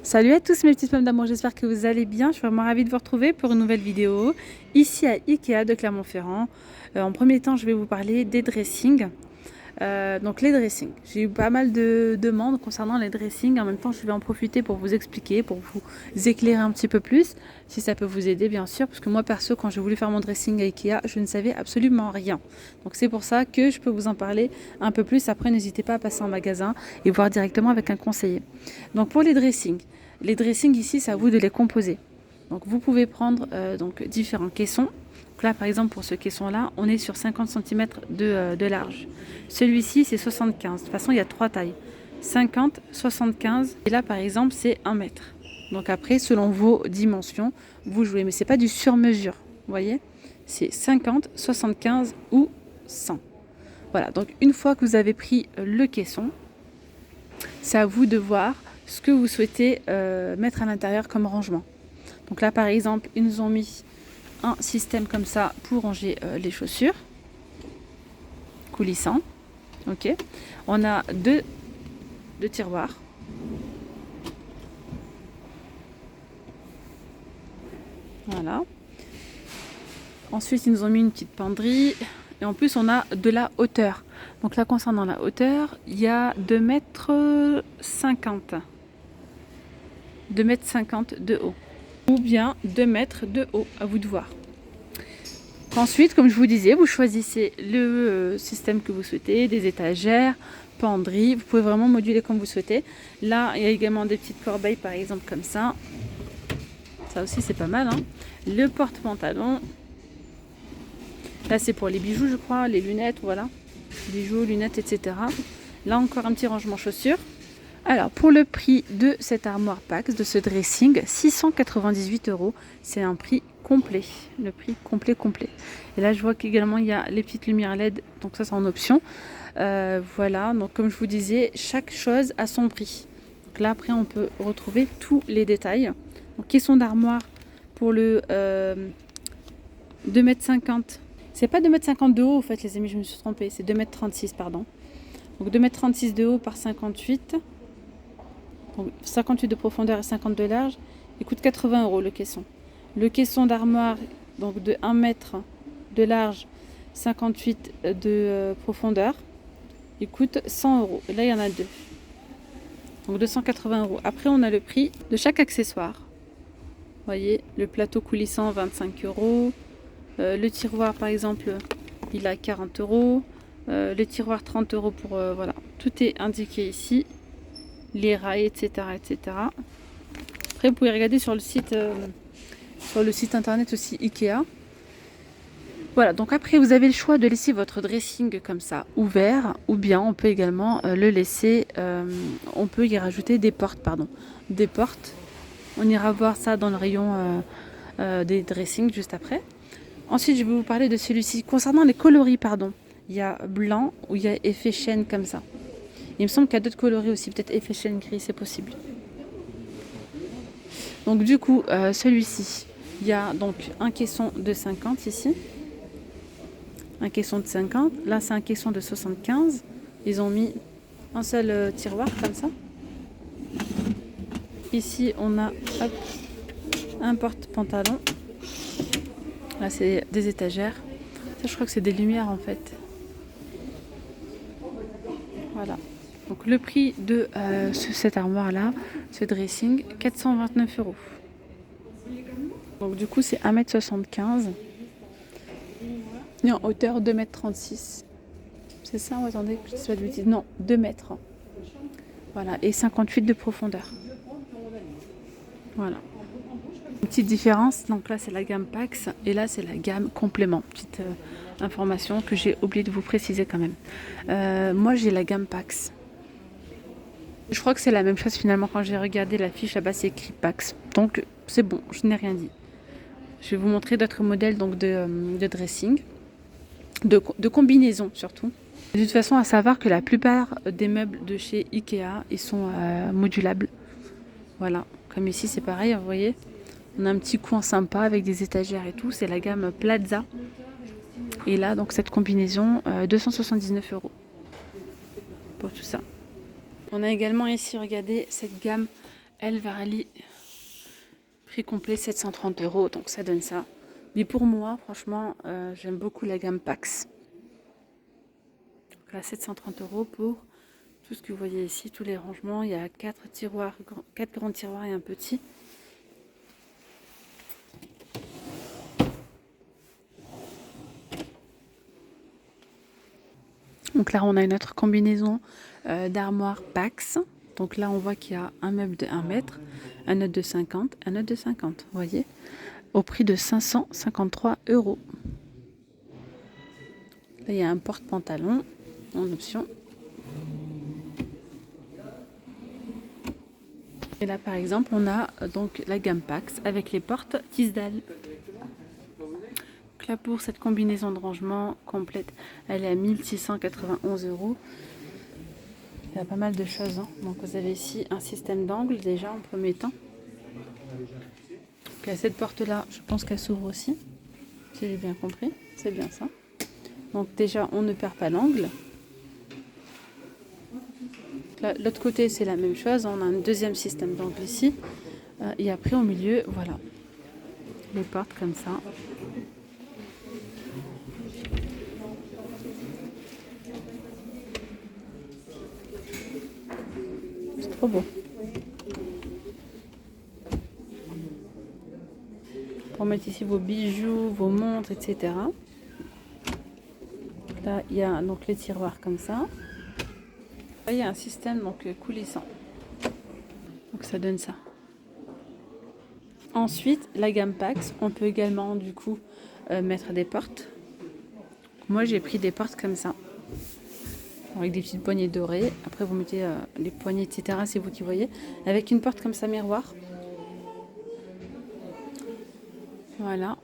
Salut à tous mes petites femmes d'amour, j'espère que vous allez bien. Je suis vraiment ravie de vous retrouver pour une nouvelle vidéo ici à Ikea de Clermont-Ferrand. En premier temps, je vais vous parler des dressings. Donc les dressings, j'ai eu pas mal de demandes concernant les dressings. En même temps, je vais en profiter pour vous expliquer, pour vous éclairer un petit peu plus, si ça peut vous aider bien sûr. Parce que moi perso, quand j'ai voulu faire mon dressing à Ikea, je ne savais absolument rien. Donc c'est pour ça que je peux vous en parler un peu plus. Après, n'hésitez pas à passer en magasin et voir directement avec un conseiller. Donc pour les dressings ici, c'est à vous de les composer. Donc vous pouvez prendre donc différents caissons. Donc là, par exemple, pour ce caisson-là, on est sur 50 cm de large. Celui-ci, c'est 75. De toute façon, il y a trois tailles. 50, 75. Et là, par exemple, c'est 1 mètre. Donc après, selon vos dimensions, vous jouez. Mais ce n'est pas du sur-mesure. Vous voyez, c'est 50, 75 ou 100. Voilà. Donc une fois que vous avez pris le caisson, c'est à vous de voir ce que vous souhaitez mettre à l'intérieur comme rangement. Donc là, par exemple, ils nous ont mis un système comme ça pour ranger les chaussures coulissants. Ok. On a deux tiroirs. Voilà. Ensuite, ils nous ont mis une petite penderie. Et en plus, on a de la hauteur. Donc là, concernant la hauteur, il y a 2,50 m. 2,50 m de haut. Ou bien 2 mètres de haut, à vous de voir. Ensuite, comme je vous disais, vous choisissez le système que vous souhaitez, des étagères, penderies. Vous pouvez vraiment moduler comme vous souhaitez. Là, il y a également des petites corbeilles, par exemple, comme ça. Ça aussi, c'est pas mal, hein. Le porte-pantalon. Là, c'est pour les bijoux, je crois, les lunettes, voilà. Bijoux, lunettes, etc. Là, encore un petit rangement chaussures. Alors, pour le prix de cette armoire Pax, de ce dressing, 698 €. C'est un prix complet, le prix complet. Et là, je vois qu'également, il y a les petites lumières LED, donc ça, c'est en option. Voilà, donc comme je vous disais, chaque chose a son prix. Donc là, après, on peut retrouver tous les détails. Donc, caisson d'armoire pour le 2,50 m. C'est pas 2,50 m de haut, en fait, les amis, je me suis trompée. C'est 2,36 m, pardon. Donc, 2,36 m de haut par 58. Donc 58 de profondeur et 50 de large. Il coûte 80 € le caisson. Le caisson d'armoire, donc de 1 mètre de large, 58 de profondeur, il coûte 100 €. Et là, il y en a deux. Donc 280 €. Après, on a le prix de chaque accessoire. Vous voyez, le plateau coulissant, 25 €. Le tiroir, par exemple, il a 40 €. Le tiroir, 30 € pour... voilà, tout est indiqué ici. Les rails, etc., etc. Après, vous pouvez regarder sur le site internet aussi Ikea. Voilà, donc après, vous avez le choix de laisser votre dressing comme ça ouvert, ou bien on peut également le laisser, on peut y rajouter des portes, des portes. On ira voir ça dans le rayon des dressings juste après. Ensuite, je vais vous parler de celui-ci. Concernant les coloris, il y a blanc ou il y a effet chêne comme ça. Il me semble qu'il y a d'autres coloris aussi, peut-être effet chêne gris, c'est possible. Donc du coup, celui-ci, il y a donc un caisson de 50 ici. Un caisson de 50. Là, c'est un caisson de 75. Ils ont mis un seul tiroir comme ça. Ici, on a un porte-pantalon. Là, c'est des étagères. Ça, je crois que c'est des lumières en fait. Voilà. Donc le prix de cette armoire là, ce dressing, 429 €. Donc du coup c'est 1,75 m et en hauteur 2,36 m. C'est ça, attendez, je ne sais pas de bêtises. Non, 2 mètres. Voilà, et 58 de profondeur. Voilà. Une petite différence, donc là c'est la gamme Pax et là c'est la gamme complément. Petite information que j'ai oublié de vous préciser quand même. Moi j'ai la gamme Pax. Je crois que c'est la même chose finalement quand j'ai regardé la fiche là-bas, c'est écrit Pax. Donc c'est bon, je n'ai rien dit. Je vais vous montrer d'autres modèles donc de dressing, de combinaison surtout. De toute façon, à savoir que la plupart des meubles de chez Ikea, ils sont modulables. Voilà, comme ici c'est pareil, vous voyez. On a un petit coin sympa avec des étagères et tout. C'est la gamme Plaza. Et là, donc cette combinaison, 279 € pour tout ça. On a également ici, regardez, cette gamme Elvarali, prix complet 730 €, donc ça donne ça. Mais pour moi, franchement, j'aime beaucoup la gamme Pax. Donc là, 730 € pour tout ce que vous voyez ici, tous les rangements. Il y a 4 tiroirs, 4 grands tiroirs et un petit. Donc là, on a une autre combinaison d'armoires Pax. Donc là, on voit qu'il y a un meuble de 1 mètre, un autre de 50, un autre de 50, vous voyez, au prix de 553 €. Là, il y a un porte-pantalon en option. Et là, par exemple, on a donc la gamme Pax avec les portes Tisdale. Donc là, pour cette combinaison de rangement complète, elle est à 1691 €. Il y a pas mal de choses, hein. Donc vous avez ici un système d'angle déjà en premier temps. Donc, à cette porte-là, je pense qu'elle s'ouvre aussi, si j'ai bien compris. C'est bien ça. Donc déjà, on ne perd pas l'angle. L'autre côté, c'est la même chose. On a un deuxième système d'angle ici. Et après, au milieu, voilà, les portes comme ça. C'est trop beau. Pour mettre ici vos bijoux, vos montres, etc. Là, il y a donc les tiroirs comme ça. Là, il y a un système donc coulissant. Donc ça donne ça. Ensuite, la gamme Pax, on peut également du coup mettre des portes. Moi, j'ai pris des portes comme ça, avec des petites poignées dorées. Après, vous mettez les poignées, etc. C'est vous qui voyez. Avec une porte comme ça, miroir. Voilà.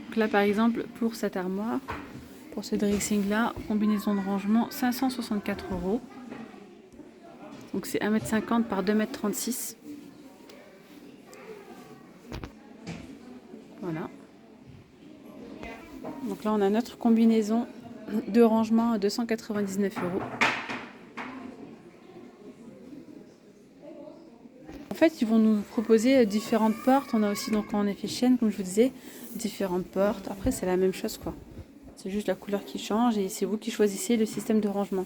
Donc là, par exemple, pour cette armoire, pour ce dressing-là, combinaison de rangement, 564 €. Donc c'est 1,50 m par 2,36 m. Voilà. Donc là, on a notre combinaison de rangement à 299 €. En fait, ils vont nous proposer différentes portes. On a aussi donc en effet chaîne, comme je vous disais, différentes portes. Après, c'est la même chose, quoi. C'est juste la couleur qui change et c'est vous qui choisissez le système de rangement.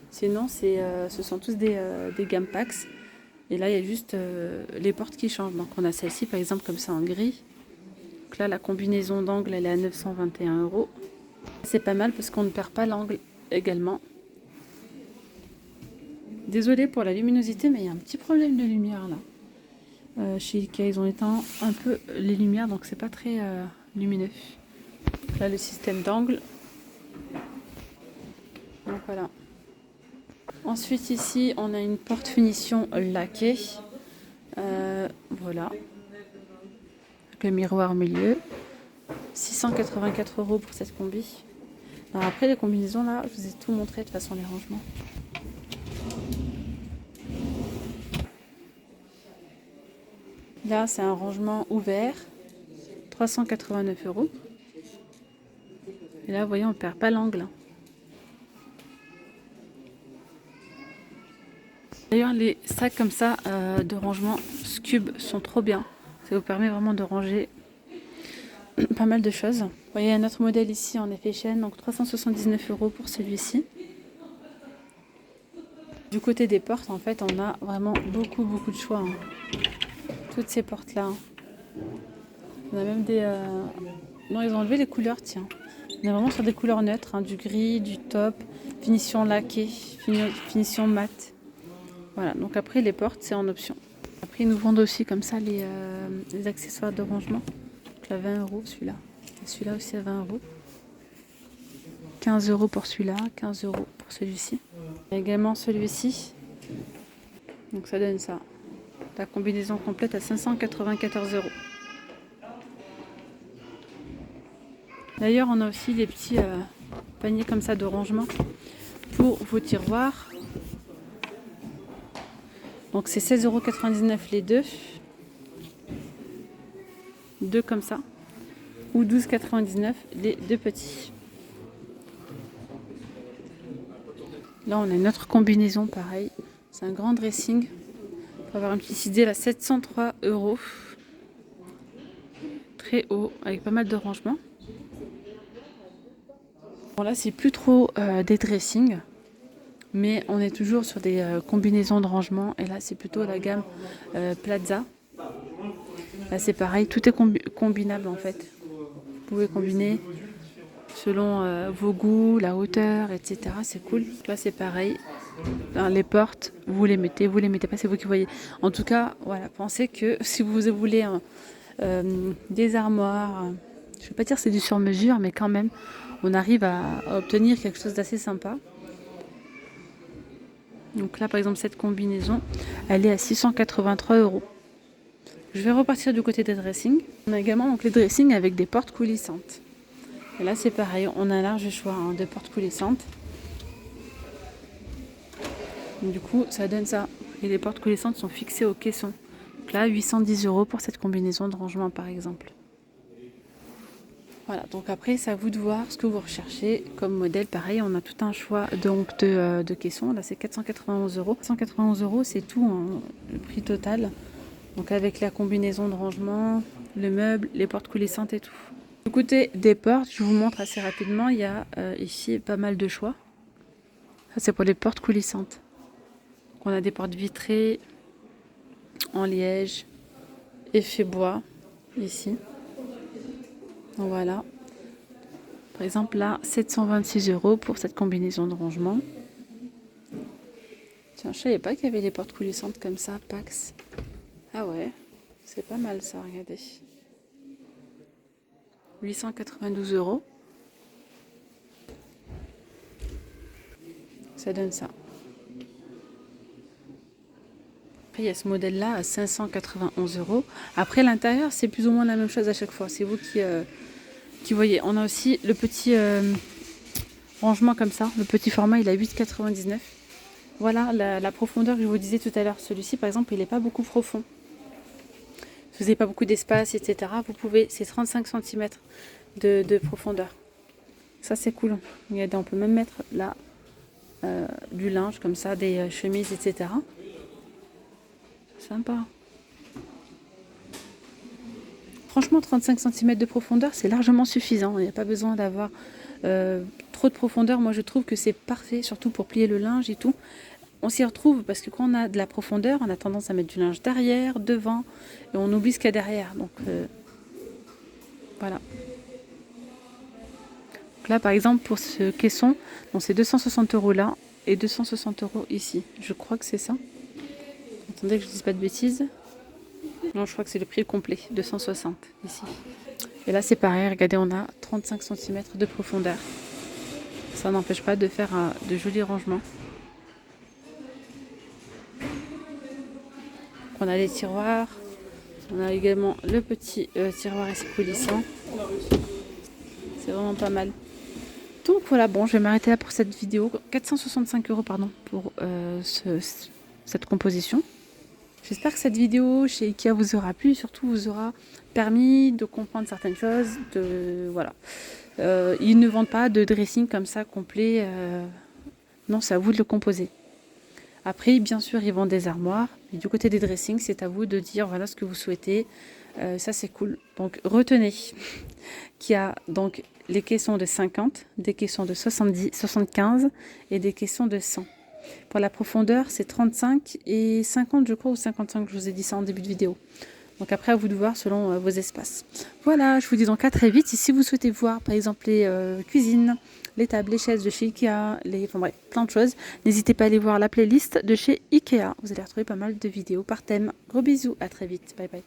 Sinon, ce sont tous des gammes Pax. Et là, il y a juste les portes qui changent. Donc, on a celle-ci, par exemple, comme ça en gris. Donc là, la combinaison d'angle, elle est à 921 €. C'est pas mal parce qu'on ne perd pas l'angle également. Désolée pour la luminosité, mais il y a un petit problème de lumière là. Chez Ikea, ils ont éteint un peu les lumières, donc c'est pas très lumineux. Là, le système d'angle. Donc voilà. Ensuite, ici, on a une porte finition laquée. Voilà. Avec le miroir au milieu. 684 € pour cette combi. Alors après, les combinaisons, là, je vous ai tout montré de toute façon, les rangements. Là, c'est un rangement ouvert. 389 €. Et là, vous voyez, on ne perd pas l'angle. D'ailleurs, les sacs comme ça de rangement Scube sont trop bien. Ça vous permet vraiment de ranger pas mal de choses. Vous voyez un autre modèle ici en effet chaîne, donc 379 € pour celui-ci. Du côté des portes, en fait, on a vraiment beaucoup de choix. Hein. Toutes ces portes-là. Hein. On a même des... Non, ils ont enlevé les couleurs, tiens. On est vraiment sur des couleurs neutres, hein, du gris, du taupe, finition laquée, finition mat. Voilà, donc après les portes, c'est en option. Après, ils nous vendent aussi comme ça les accessoires de rangement. Donc là, 20 € celui-là. Et celui-là aussi à 20 €. 15 € pour celui-là, 15 € pour celui-ci. Il y a également celui-ci. Donc ça donne ça. La combinaison complète à 594 €. D'ailleurs, on a aussi des petits paniers comme ça de rangement pour vos tiroirs. Donc c'est 16,99 € les deux. Deux comme ça. ou 12,99 les deux petits. Là, on a une autre combinaison, pareil. C'est un grand dressing. Pour avoir une petite idée, là, 703 €. Très haut, avec pas mal de rangements. Bon, là, c'est plus trop des dressings, mais on est toujours sur des combinaisons de rangement. Et là, c'est plutôt la gamme Plaza. Là, c'est pareil, tout est combinable en fait. Vous pouvez combiner selon vos goûts, la hauteur, etc. C'est cool. Là, c'est pareil. Les portes, vous les mettez pas, c'est vous qui voyez. En tout cas, voilà, pensez que si vous voulez des armoires, je ne vais pas dire c'est du sur-mesure, mais quand même, on arrive à obtenir quelque chose d'assez sympa. Donc là, par exemple, cette combinaison, elle est à 683 €. Je vais repartir du côté des dressings. On a également donc les dressings avec des portes coulissantes. Et là, c'est pareil, on a un large choix de portes coulissantes. Du coup, ça donne ça. Et les portes coulissantes sont fixées au caisson. Donc là, 810 € pour cette combinaison de rangement, par exemple. Voilà, donc après, c'est à vous de voir ce que vous recherchez comme modèle. Pareil, on a tout un choix donc de caissons. Là, c'est 491 €. 491 €, c'est tout, le prix total. Donc avec la combinaison de rangement, le meuble, les portes coulissantes et tout. Du côté des portes, je vous montre assez rapidement. Il y a ici pas mal de choix. Ça, c'est pour les portes coulissantes. On a des portes vitrées en liège, effet bois, ici. Donc voilà. Par exemple, là, 726 € pour cette combinaison de rangement. Tiens, je savais pas qu'il y avait des portes coulissantes comme ça, Pax. Ah ouais, c'est pas mal ça, regardez. 892 €. Ça donne ça. Après, il y a ce modèle-là à 591 €. Après, l'intérieur, c'est plus ou moins la même chose à chaque fois. C'est vous qui voyez. On a aussi le petit rangement comme ça. Le petit format, il a 8,99 €. Voilà la profondeur que je vous disais tout à l'heure. Celui-ci, par exemple, il n'est pas beaucoup profond. Si vous n'avez pas beaucoup d'espace, etc., vous pouvez, c'est 35 cm de profondeur. Ça, c'est cool. Regardez, on peut même mettre là du linge comme ça, des chemises, etc. Sympa. Franchement, 35 cm de profondeur, c'est largement suffisant. Il n'y a pas besoin d'avoir trop de profondeur. Moi, je trouve que c'est parfait, surtout pour plier le linge et tout. On s'y retrouve parce que quand on a de la profondeur, on a tendance à mettre du linge derrière, devant, et on oublie ce qu'il y a derrière. Donc voilà. Donc là, par exemple, pour ce caisson, c'est 260 € là et 260 € ici. Je crois que c'est ça. Attendez que je ne dise pas de bêtises. Non, je crois que c'est le prix complet, 260 ici. Et là, c'est pareil. Regardez, on a 35 cm de profondeur. Ça n'empêche pas de faire de jolis rangements. On a les tiroirs, on a également le petit tiroir coulissant. C'est vraiment pas mal. Donc voilà, bon, je vais m'arrêter là pour cette vidéo. 465 € pardon, pour cette composition. J'espère que cette vidéo chez Ikea vous aura plu, surtout vous aura permis de comprendre certaines choses. Voilà. Ils ne vendent pas de dressing comme ça complet. Non, c'est à vous de le composer. Après, bien sûr, ils vendent des armoires. Et du côté des dressings, c'est à vous de dire voilà ce que vous souhaitez. Ça, c'est cool. Donc, retenez qu'il y a donc les caissons de 50, des caissons de 70, 75 et des caissons de 100. Pour la profondeur, c'est 35 et 50, je crois, ou 55. Je vous ai dit ça en début de vidéo. Donc après, à vous de voir selon vos espaces. Voilà, je vous dis donc à très vite. Et si vous souhaitez voir, par exemple, les cuisines, les tables, les chaises de chez Ikea, enfin bref, plein de choses, n'hésitez pas à aller voir la playlist de chez Ikea. Vous allez retrouver pas mal de vidéos par thème. Gros bisous, à très vite. Bye bye.